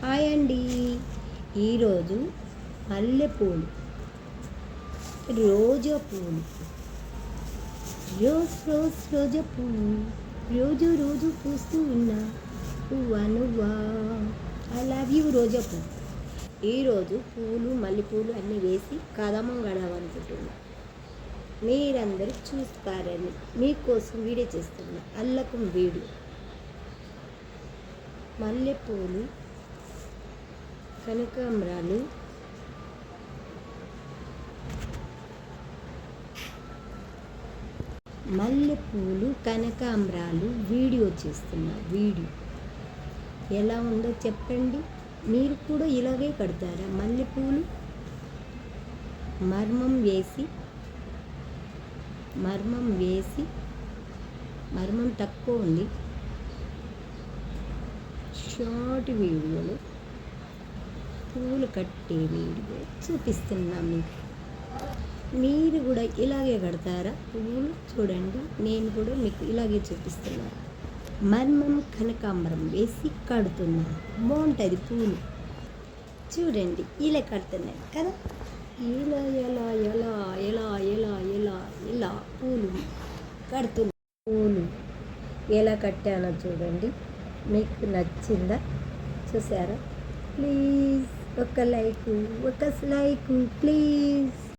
Hi అండి. ఈరోజు మల్లెపూలు, రోజా పూలు, రోజా పూలు, రోజు రోజు పూస్తూ ఉన్నా పువ్వా నువ్వా. ఐ లవ్ యూ రోజా పువ్వు. ఈరోజు పూలు మల్లెపూలు అన్నీ వేసి కదమం గడవనుకుంటున్నా. మీరందరూ చూస్తారని మీకోసం వీడియో చేస్తున్నా. అల్లకం వీడియో. మల్లెపూలు, కనకాంబరాలు, మల్లెపూలు కనకాంబరాలు వీడియో చేస్తున్నా. వీడియో ఎలా ఉందో చెప్పండి. మీరు కూడా ఇలాగే కడతారా మల్లెపూలు? మర్మం వేసి మర్మం తక్కువ ఉంది. షార్ట్ వీడియోలు పూలు కట్టే వీడియో చూపిస్తున్నా మీకు. మీరు కూడా ఇలాగే కడతారా పువ్వులు? చూడండి, నేను కూడా మీకు ఇలాగే చూపిస్తున్నాను. మర్మం కనకాంబరం వేసి కడుతున్నాను. బాగుంటుంది పూలు. చూడండి, ఇలా కడుతున్నాను కదా. ఇలా ఎలా ఎలా ఎలా ఎలా ఎలా ఇలా పూలు కడుతున్నా. పూలు ఎలా కట్టానో చూడండి. మీకు నచ్చిందా? చూసారా? ప్లీజ్ ఒక లైక్ ప్లీజ్.